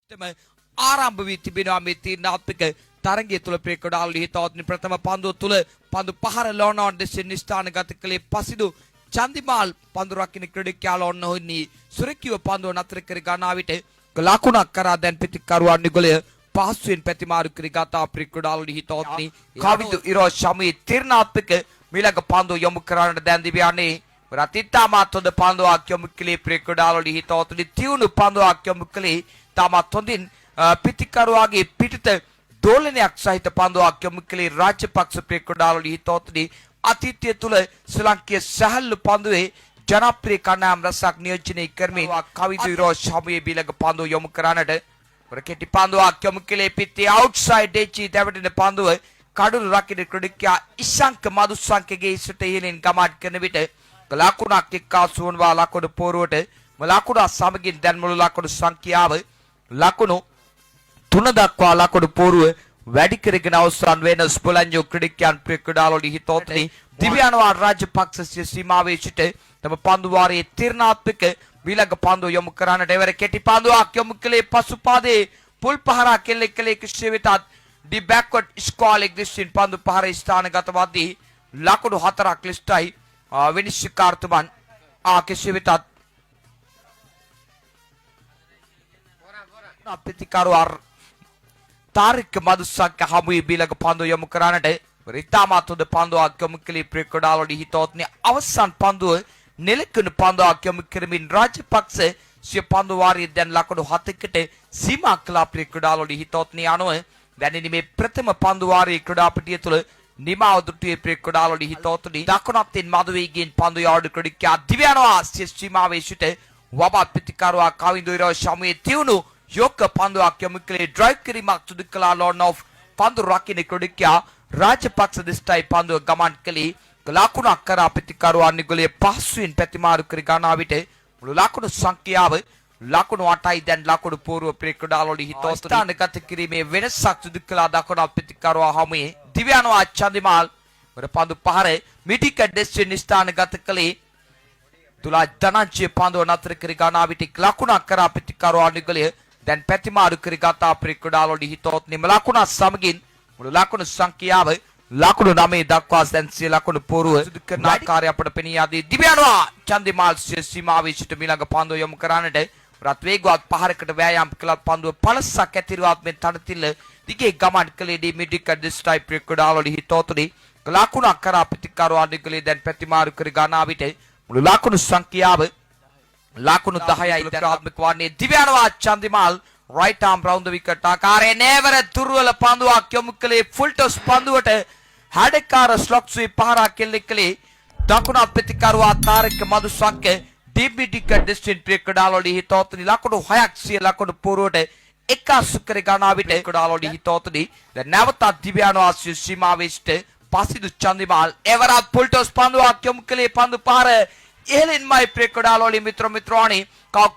ආරම්භ වී තිබෙනවා මේ තීරණාත්මක තරගය තුළ ප්‍රේක්ෂකවරුන් හිතවත්නි ප්‍රථම පන්දුව තුළ පන්දු පහර ලෝනාඩ් දෙසින් ස්ථානගත කළේ පසිදු චන්දිමාල් පන්දු රකින්න ක්‍රීඩකයා ලොන්නොහිනි සුරකිව පන්දුව නතර කර ගන්නා විට ලකුණක් කරා දැන් පිටිකරුවන් නිගලය පහසුවෙන් පැතිමාරු කර ගතා ප්‍රේක්ෂකවරුන් හිතවත්නි කවිදු ඉරෝ ශමී තීරණාත්මක මිලක පන්දුව යොමු කරන්නට දැන් දිව්‍යන්නේ රතිත්තාමත් හොඳ පන්දුවක් යොමු කළේ ප්‍රේක්ෂකවරුන් හිතවත්නි තියුණු පන්දුවක් යොමු කළේ තාමත් හොඳින් පිටිකරුවාගේ පිටත දෝලනයක් සහිත පන්දුවක් යොමු කළේ රාජපක්ෂ ප්‍රේක්ෂකවරුන් හිතවත්නි අතීතය තුළ ශ්‍රී ලංකේය සැහැල්ලු පන්දුවේ ජනප්‍රිය කණ්ඩායම් රසක් නියෝජනය කරමින් කවිදු ඉරෝ ශමී බිලක පන්දුව යොමු කරන්නට කෙටි පන්දුවක් යොමු කළේ පිටේ අවුට්සයිඩ් එච් දැවටෙන පන්දුව කඩුළු රකින්න ක්‍රීඩකයා ඉෂංක මදුසංකගේ ඉස්සට ඉහළින් ගමන් කරන විට ලකුණක් එක්කාසු වනවා ලකුණු පෝරුවට ලකුණ සමගින් දැන් මුළු ලකුණු සංඛ්‍යාව ලකුණු 3 දක්වා ලකුණු පෝරුව වැඩි කරගෙන අවසන් වෙන ස්පොලන්ජෝ ක්‍රීඩකයන් ප්‍රේක්ෂකවරුන් හිතවත්නි දිව්‍යානවා රාජපක්ෂ සීමාවේ සිට තම පන්දු වාරයේ තීරණාත්මක විලක පන්දුව යොමු කරන්නට එවර කෙටි පන්දුවක් යොමු කළේ පසුපාදේ පුල් පහරක් කෙල්ලේ කිසිය වෙතත් ඩි බෑක්වර්ඩ් ස්කෝලෙක් දිස්සින් පන්දු පහර ස්ථානගත වදී ලකුණු 4ක් ලිස්ටයි විනිශ්චයකාරතුමන් කිසිය වෙතත් පිටිකරුවාර තාරික මදුසක්ක හමුවේ බිලක පන්දුව යොමු කරන්නට රිතාමත් හොඳ පන්දුවක් යොමු කළේ ප්‍රේක්ෂකවරුන් හිතවත්නි අවසන් පන්දුව නෙලකුණු පන්දුවක් යොමු කරමින් රාජපක්ෂ සිය පන්දු වාරිය දැන් ලකුණු 7කට සීමා කළා ප්‍රේක්ෂකවරුන් හිතවත්නි අනුව දැනෙන මේ ප්‍රථම පන්දු වාරියේ ක්‍රීඩාපටිය තුළ නිමාව දුටුවේ ප්‍රේක්ෂකවරුන් හිතවත්නි දකුණත්ෙන් මදුවේගෙන් පන්දු යාඩු ක්‍රීඩකයා දිව්‍යානවා සීමාවේ සිට වබත් පිටිකරුවා කවිඳු ඉරෝ ශමී තියුණු යොක්ක පන්දුවක් යොමු කළේ ඩ්‍රයිව් කිරීමක් සිදු කළා ලෝන් ඔෆ් පන්දු රකින්න ක්‍රීඩකයා රාජපක්ෂ දිස්ටයි පන්දුව ගමන් කළේ ලකුණක් කරා පිටිකරුවන් නිගලයේ පහසුවෙන් පැතිමාරු කර ගන්නා විට මුළු ලකුණු සංඛ්‍යාව ලකුණු 8යි දැන් ලකුණු පූර්ව ප්‍රේක්ෂකවරුන් හිතවත්නි ස්ථානගත කිරීමේ වෙනසක් සිදු කළා දකුණ පිටිකරුවා හමුවේ දිව්‍යානවා චන්දිමාල් වර පන්දු පහර මිටික ඩෙස්ටින් ස්ථානගත කළේ තුලා ධනංජය පන්දුව නතර කර ගන්නා විට ලකුණක් කරා පිටිකරුවන් නිගලයේ දැන් පැතිමාරු කර ගතා ප්‍රේක්ෂකවරුන් හිතවත්නි ලකුණ සමගින් මුළු ලකුණු සංඛ්‍යාව ලකුණු 9 දක්වා දැන් සිය ලකුණු පෝරුව සිදු කරන ආකාරය අපට පෙනී යදී දිව්‍යානවා චන්දිමාල් සීමාවේ සිට මිලඟ පන්දුව යොමු කරන්නට රත් වේගවත් පහරකට වෑයම් කළ පන්දුව පළසක් ඇතිරුවත් මේ තනතිල්ල දිගේ ගමන් කළේ දී මිඩික දිස්ටයි ප්‍රේක්ෂකවරුන් හිතවත්නි ලකුණක් කරා පිටිකරුවන් නිගලේ දැන් පැතිමාරු කර ගන්නා විට මුළු ලකුණු සංඛ්‍යාව ලකුණු 10යි ක්‍රියාත්මක වන්නේ දිව්‍යානවා Chandimal right arm round the wicket ආකාරයේ නේවර තුරුවල පන්දුවක් යොමු කළේ ෆුල් ටොස් පන්දුවට හැඩකාර ස්ලොක් සුයි පහරක් කෙල්ලෙකලේ දකුණ ප්‍රතිකරුවා තාරික මදුසක්ක ඩිබිටික ඩිස්ටින් ප්‍රේක්ෂකවරුන් හිතවත්නි ලකුණු 6ක් සිය ලකුණු පූර්වට එක්කාසු කර ගන්නා විට ප්‍රේක්ෂකවරුන් හිතවත්නි දැන් නැවතත් දිව්‍යානවා සීමාවේ සිට පසිදු චන්දිමාල් එවරත් ෆුල් ටොස් පන්දුවක් යොමු කළේ පන්දු පහර ඉහළින්මයි ප්‍රේක්ෂකවරුන් මිත්‍රාණි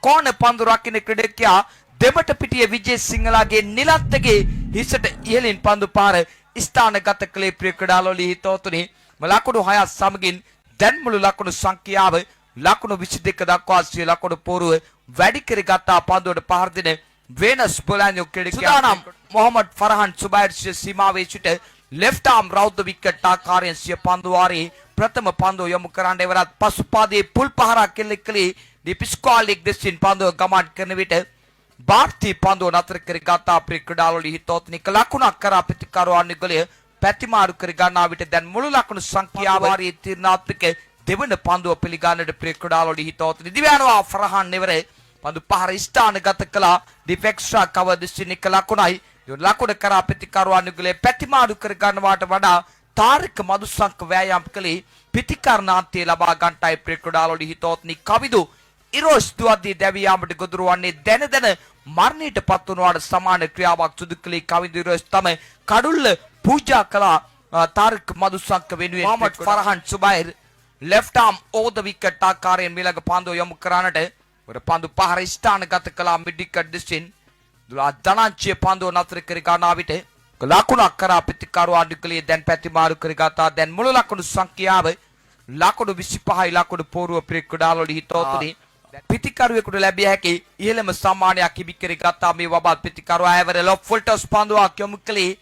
කොන පන්දු රකින්න ක්‍රීඩකයා දෙමට පිටිය විජේ සිංහලාගේ නිලත්තගේ හිසට ඉහළින් පන්දු පාර ස්ථානගත කළේ ප්‍රේක්ෂකවරුන් හිතවත්නි ලකුණු 6 සමගින් දැන් මුළු ලකුණු සංඛ්‍යාව ලකුණු 22 දක්වා සිය ලකුණු පෝරුව වැඩි කර ගත්තා පන්දුවට පහර දෙන වෙනස් බොලන්ජෝ ක්‍රීඩකයා සුදානම් මොහමඩ් ෆරහන් සුබෛර් සීමාවේ සිට left arm round the wicket ආකාරයෙන් සිය පන්දු වාරයේ ප්‍රථම පන්දුව යොමු කරන්න එවරත් පසුපාදයේ පුල් පහරක් කෙල්ලෙකලේ ඩිපිස්කෝලික් දෙසින් පන්දුව ගමන් කරන විට ಭಾರತೀಯ ಪಂದು ನತರ ಕರಿಗಾತ ಪ್ರಿಕ್ರೀಡಾಳುಗಳು ಹಿತೋತ್ನಿಕ ಲಕುಣ ಕರ ಪ್ರತಿಕಾರವಾದ ನಿಗಲೇ පැතිමාරු කර ගන්නා විට දැන් මුළු ලකුණු සංඛ්‍යාව වාරයේ තීරණාත්මක දෙවන පන්දුව පිළිගන්නට ප්‍රේක්ෂකවරුන් හිතවත්නි දිව්‍යානවා ෆරහන් නෙවර පන්දු පහර ස්ථානගත කළා ඩිෆෙක්ස්ට්‍රා කවර් දිස්ත්‍රික්ක ලකුණයි ලකුණ කරා ප්‍රතිකාරවාද නිගලේ පැතිමාරු කර ගන්නවාට වඩා තාරික මදුසංක වෑයම් කළේ ප්‍රතිකාරණාන්තය ලබා ගන්නටයි ප්‍රේක්ෂකවරුන් හිතවත්නි කවිදු ඉරෝස් දුවද්දී දැවී යාමට ගොදුරු වන්නේ දැන දැන මරණයට පත් වුණාට සමාන ක්‍රියාවක් සිදු කළේ කවිදු ඉරෝස් තමයි කඩුල්ල පූජා කළා තාරික මදුසංක වෙනුවෙන් Mohammed ෆරහන් සුබෛර් left arm over the wicket ආකාරයෙන් මිලඟ පන්දුව යොමු කරන්නට වර පන්දු පහර ස්ථානගත කළා මිඩ් විකට් දිස්ත්‍රින් දුලා ධනංජය පන්දුව නතර කර ගන්නා විට ලකුණක් කරා ප්‍රතිකාරවාද නිගලේ දැන් පැතිමාරු කර ගත්තා දැන් මුළු ලකුණු සංඛ්‍යාව ලකුණු 25යි ලකුණු පෝරුව ප්‍රේක්ෂකවරුන් හිතවත්නි පිතිකරුවෙකුට ලැබිය හැකි ඉහළම සම්මානයක් ඉබිකර ගත්තා මේ වබත් පිතිකරුවා ඇවර ලොෆ්ෆොල්ටස් පන්දුවක් යොමු කළේ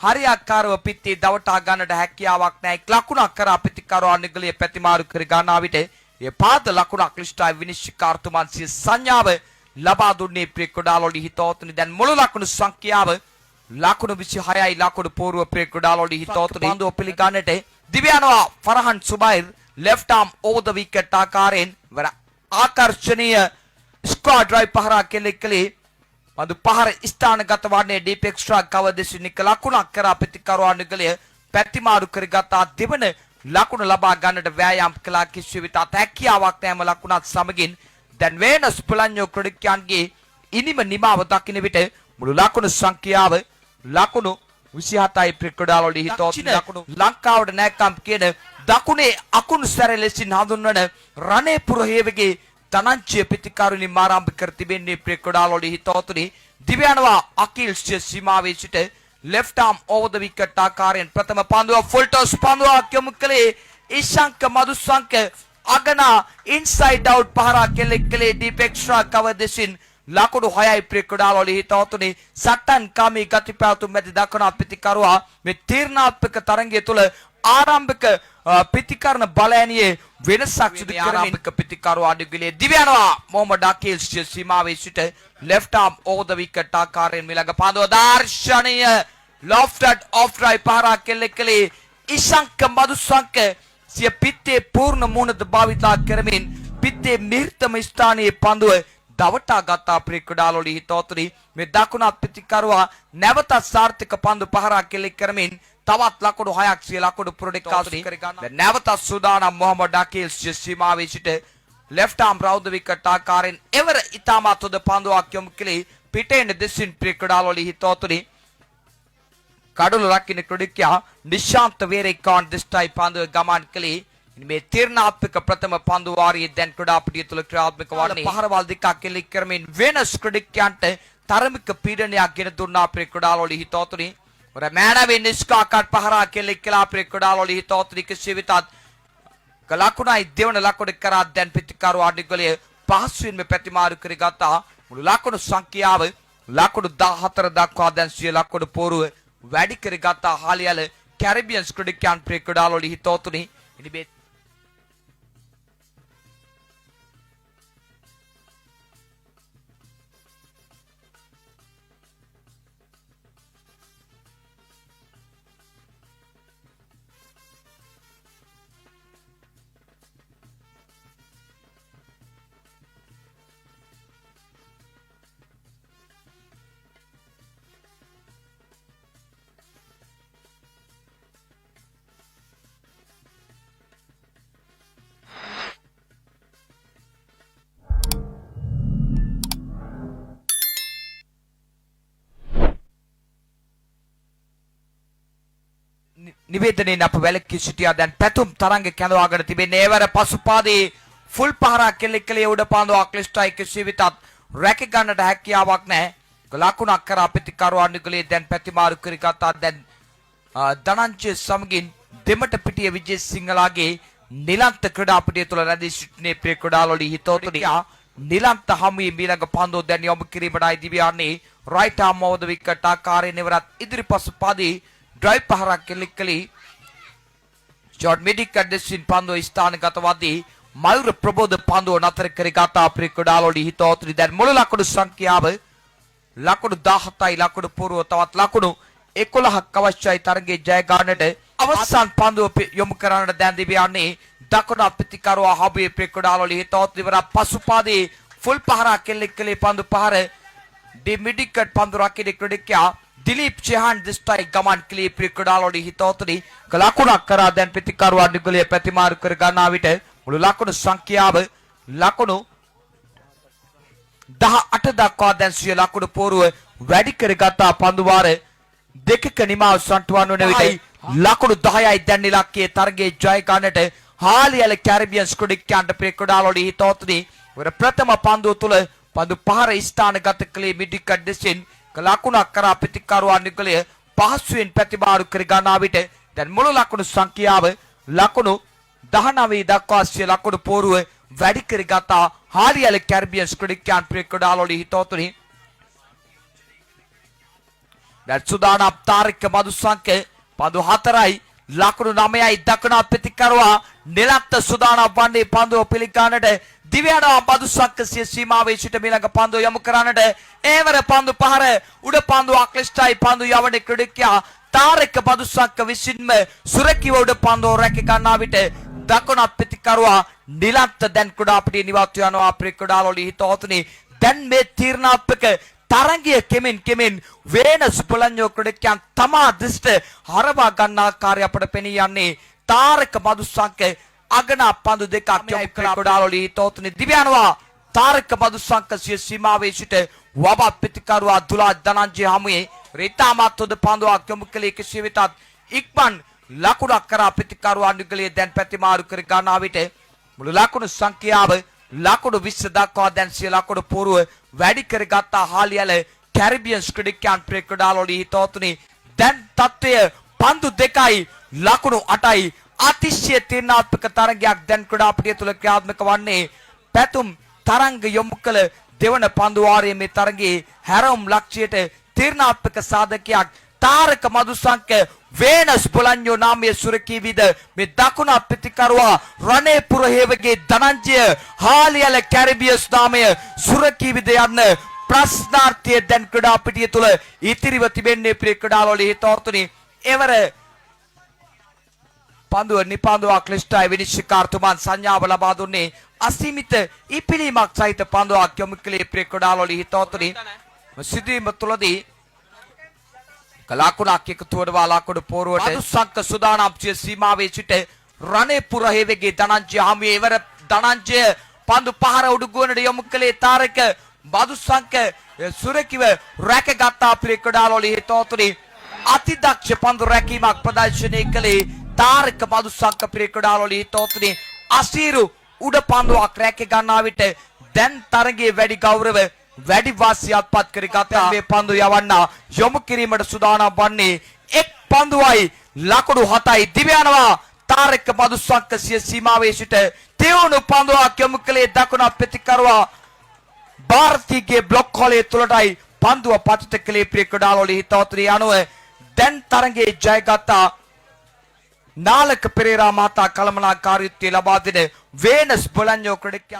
හරියාකාරව පිටේ දවටා ගන්නට හැකියාවක් නැහැ. ලකුණක් කරා පිතිකරුවා නිගලිය පැතිමාරු කර ගන්නා විට ඒ පාද ලකුණක් ලිස්ටයි විනිශ්චයකාරතුමන් සිය සංඥාව ලබා දුන්නේ ප්‍රේක්කොඩාලෝඩි හිතෝතුනි. දැන් මුළු ලකුණු සංඛ්‍යාව ලකුණු 26යි ලකුණු පූර්ව ප්‍රේක්කොඩාලෝඩි හිතෝතුනි පන්දුව පිළිගන්නට දිව්‍ය යනවා ෆරහන් සුබෛර් left arm over the wicket ආකාරයෙන් වර ආකර්ෂණීය ස්ක්වාඩ් ඩ්‍රයිව් පහරක් කෙලෙකලේ පන්දු පහර ස්ථානගත වන්නේ ඩීප් එක්ස්ට්‍රා කවර් දෙසිනික ලකුණක් කරා ප්‍රතිකරුවා නිගලය පැතිමාරු කරගත්තා. දෙවන ලකුණ ලබා ගන්නට වෑයම් කළා කිසිවිට හැකියාවක් නැම ලකුණත් සමගින් දැන් වේනස් පුලඤ්ඤෝ ක්‍රීඩකයන්ගේ ඉනිම නිමාව දකින්න විට මුළු ලකුණු සංඛ්‍යාව ලකුණු 27යි ප්‍රේක්කොඩාලෝඩි හිතෝත් ලකුණු ලංකාවට නැකම් කියන දකුණේ අකුණු සැර ලෙසින් හඳුන්වන රණේපුර හේවගේ තනංචිය ප්‍රතිකාරුනි ආරම්භ කර තිබෙන්නේ ප්‍රේක්කොඩාලෝඩි හිතෝතුනි දිව්‍ය යනවා අකිල් සීමාවේ සිට left arm over the wicket ආකාරයෙන් ප්‍රථම පන්දුව ෆුල් ටොස් පන්දුවක් යොමු කළේ ඉෂාංක මදුසංක අගනා ඉන්සයිඩ් අවුට් පහරක් කෙලෙකලේ ඩීප් එක්ස්ට්‍රා කවර් දෙසින් ලකුණු 6යි ප්‍රේක්කොඩාලෝඩි හිතෝතුනි සටන් කාමී ගති පැවතුම් මැද දක්වන ප්‍රතිකරුවා මේ තීරණාත්මක තරඟය තුළ ආරම්භක ප්‍රතිකරණ බලයනියේ වෙනසක් සිදු කරමින් ආරම්භක ප්‍රතිකරුවා අඩුගලේ දිව්‍ය යනවා මොහමඩ් අකිල් සීමාවේ සිට left arm over the wicket ආකාරයෙන් මිලඟ පන්දුව දර්ශනීය lofted off drive පහරක් කෙලෙකලේ ඉෂාංක මදුසංක සිය පිත්තේ පූර්ණ මුහුණත භාවිතා කරමින් පිත්තේ මිහිරතම ස්ථානයේ පන්දුව දවටා ගත්තා ප්‍රේක්කොඩාලෝඩි හිතෝතුනි මේ දකුණත් ප්‍රතිකරුවා නැවත සාර්ථක පන්දු පහරක් කෙලෙක් කරමින් තවත් ලකුණු 6ක් සිය ලකුණු පුරඩිකාතුනි දැන් නැවත සූදානම් මොහමඩ් අකිල් සීමාවේ සිට left arm round the wicket ආකාරයෙන් එවර ඉතාමත් හොඳ පන්දුවක් යොමු කළේ පිටේන දෙසින් ප්‍රේක්කොඩාලෝඩි හිතෝතුනි කඩුළු රකින්න ක්‍රීඩකයා නිශාන්ත වේරේකාන් දිස්ටයි පන්දුව ගමන් කළේ මේ තීරණාත්මක ප්‍රථම පන්දු වාරියේ දැන් ක්‍රීඩාපිටිය තුල ක්‍රියාත්මක වන්නේ පහරවල් දෙකක් කෙලෙක් කරමින් වෙනස් ක්‍රීඩකයන්ට තරමික පීඩනයක් ගෙන දුන්නා ප්‍රේක්කොඩාලෝඩි හිතෝතුනි වර මෑනවේ නිස්කාකට් පහරක් කෙලෙක් කළා ප්‍රේක්කොඩාලෝඩි හිතෝතුනි කිසිවිටත් ලකුණයි දෙවන ලකුණ කරා දැන් පිටිකරුවා අඩිගලේ පහසුවෙන්ම ප්‍රතිමාරු කරගත්තා. මුළු ලකුණු සංඛ්‍යාව ලකුණු 14 දක්වා දැන් සිය ලකුණු පෝරුව වැඩි කරගත්තා. හාලියල කැරිබියන් ක්‍රීඩකයන් ප්‍රේක්කොඩාලෝඩි හිතෝතුනි ඉනිබේ නිවේදනයෙන් අප වැලකී සිටියා. දැන් පැතුම් තරංග කැඳවාගෙන තිබෙන්නේ ඒවර පසුපාදේ ෆුල් පහරක් කෙලෙකලේ උඩ පන්දුවක් ලිස්ටයි කිසිවිටත් රැක ගන්නට හැකියාවක් නැහැ. ලකුණක් කරා ප්‍රතිකරුවා නිගලේ දැන් පැතිමාරු කරගත්තා. දැන් ධනංජය සමගින් දෙමට පිටිය විජේසිංහලාගේ නිලන්ත ක්‍රීඩාපිටිය තුළ රැඳී සිටිනේ ප්‍රේක්කොඩාලෝඩි හිතෝතුනි නිලන්ත හමුවේ ඊළඟ පන්දුව දැන් යොමු කිරීමටයි දිව්‍ය යන්නේ right arm over the wicket ආකාරයෙන් ඉවරත් ඉදිරිපස පාදේ ඩ්‍රයිව් පහරක් කෙලෙකලේ ජෝඩ් මිඩිකට් දෙසින් පන්දුව ස්ථානගත වදී මයුර ප්‍රබෝධ පන්දුව නතර කරගත්තා ප්‍රේක්කොඩාලෝඩි හිතෝතුනි දැන් මුළු ලකුණු සංඛ්‍යාව ලකුණු 17යි ලකුණු පූර්ව තවත් ලකුණු 11ක් අවශ්‍යයි තරගයේ ජය ගන්නට. අවසන් පන්දුව යොමු කරන්නට දැන් දිව්‍ය යන්නේ දකුණ ප්‍රතිකරුවා හබුවේ ප්‍රේක්කොඩාලෝඩි හිතෝතුනි ඉවර පසුපාදේ ෆුල් පහරක් කෙලෙකලේ පන්දු පහර ඩි මිඩිකට් පන්දු රකින්න ක්‍රීඩකයා දිලීප් චෙහාන් දිස්ටයි ගමන් කළේ ප්‍රේක්කොඩාලෝඩි හිතෝතුනි ලකුණක් කරා දැන් ප්‍රතිකරුවා නිගලේ ප්‍රතිමාරු කර ගන්නා විට මුළු ලකුණු සංඛ්‍යාව ලකුණු 18 දක්වා දැන් සිය ලකුණු පෝරුව වැඩි කරගත්තා. පන්දු වාර දෙකක නිමාව සන්ටුවන් වන විට ලකුණු 10යි දැන් ඉලක්කයේ තරගයේ ජය ගන්නට හාලියල කැරිබියන් ක්‍රීඩකයන්ට ප්‍රේක්කොඩාලෝඩි හිතෝතුනි වර ප්‍රථම පන්දුව තුළ පන්දු පහර ස්ථානගත කළේ මිඩිකට් දෙසින් ලකුණක් කරා ප්‍රතිකරුවා නිගලය පහසුවෙන් ප්‍රතිමාරු කර ගන්නා විට දැන් මුළු ලකුණු සංඛ්‍යාව ලකුණු 19 දක්වා සිය ලකුණු පෝරුව වැඩි කරගත්තා. හාලියල කැරිබියන්ස් ක්‍රිකට් ක්‍රීඩාවලදී හිතවතුනි දැන් සුදානම් තාරික මදුසංක පන්දු 4යි ලකුණු 9යි දකුණ ප්‍රතිකරුවා නිලන්ත සුදානම් වන්නේ පන්දුව පිළිගන්නට දිව්‍යානා මදුසංක සිය සීමාවේ සිට මිලඟ පන්දුව යොමු කරන්නට ඒවර පන්දු පහර උඩ පන්දු අක්ලිස්ටයි පන්දු යවන්නේ ක්‍රීඩකයා තාරික මදුසංක විසින්ම සුරකිව උඩ පන්දුව රැක ගන්නා විට දකුණ ප්‍රතිකරුවා නිලන්ත දැන් කුඩාපිටිය නිවත් යනවා ක්‍රීඩාවලදී හිතවතුනි දැන් මේ තීරණාත්මක තරංගිය කෙමෙන් වේනස් පොලඤ්ඤෝ ක්‍රීඩකයන් තමා දෘෂ්ට හරවා ගන්න ආකාරය අපට පෙනී යන්නේ තාරක මදුසංක අගනා පන්දු දෙකක් යොමු ක්‍රීඩාවලදී හිතවතුනි දිව්‍යානවා තාරක මදුසංක සිය සීමාවේ සිට වබ ප්‍රතිකරුවා දුලා ධනංජය හමුවේ රිතාමත් හොඳ පන්දුවක් යොමු කළේ කෙසේ වෙතත් ඉක්මන් ලකුණක් කරා ප්‍රතිකරුවා නිගලයේ දැන් පැතිමාරු කර ගන්නා විට මුළු ලකුණු සංඛ්‍යාව ලකුණු 20 දක්වා දැන් සිය ලකුණු පුරුව වැඩි කරගත්ත හාලියල කැරිබියන්ස් ක්‍රීඩකයන් ක්‍රීඩාවලදී හිතවතුනි දැන් තත්ත්වය පන්දු 2යි ලකුණු 8යි අතිශය තීරණාත්මක තරගයක් දැන් ක්‍රීඩාපිටිය තුල ක්‍රියාත්මක වන්නේ පැතුම් තරංග යොමු කළ දෙවන පන්දු වාරයේ මේ තරගයේ හැරවුම් ලක්ෂ්‍යයට තීරණාත්මක සාධකයක් තාරක මදුසංක වේනස් පොලඤ්ඤෝ නාමයේ සුරකීවිද මේ දකුණ ප්‍රතිකරුවා රණේපුර හේවගේ ධනංජය හාලියල කැරිබියස් නාමය සුරකීවිද යන්න ප්‍රශ්නාර්ථය දැන් ක්‍රීඩාපිටිය තුල ඉතිරිව තිබෙන්නේ ක්‍රීඩාවලදී හිතවතුනි එවර පන්දුව නිපන්දුවක් ක්ලිස්ටයි විනිශ්චයකාරතුමන් සංඥාව ලබා දුන්නේ අසීමිත ඉපිලීමක් සහිත පන්දුවක් යොමු කළේ ක්‍රීඩාවලදී හිතවතුනි සිදුවීම තුලදී ලකුණක් එකතු වඩවා ලකුණු පෝරුවට මදුසංක සුදානම් සිය සීමාවේ සිට රණේපුර හේවගේ ධනංජය හමුවේ ඉවර ධනංජය පන්දු පහර උඩුගුවනට යොමු කළේ තාරක මදුසංක සුරකිව රැකගත්තා ක්‍රීඩාවලදී හිතවතුනි අතිදක්ෂ පන්දු රැකීමක් ප්‍රදර්ශනය කළේ තාරක මදුසංක ක්‍රීඩාවලදී හිතවතුනි අසීරු උඩ පන්දුවක් රැක ගන්නා විට දැන් තරගයේ වැඩි ගෞරව වැඩි වාසියක් පත් කරගත්තා මේ පන්දු යවන්න යොමු කිරීමට සූදානම් වන්නේ එක් පන්දුවයි ලකුණු 7යි දිව්‍යානවා තාරක මදුසංක සිය සීමාවේ සිට තෙවුණු පන්දුවක් යොමු කළේ දකුණ ප්‍රතිකරුවා ಭಾರತೀගේ බ්ලොක් හොලේ තුලටයි පන්දුව පතිත කළේ ක්‍රීඩාවලදී හිතවතුනි අනුව දැන් තරගයේ ජයගත්තා නාලක පෙරේරා මහතා කළමනාකාරීත්වය ලබා දෙන වේනස් පොලඤ්ඤෝ ක්‍රීඩකයන්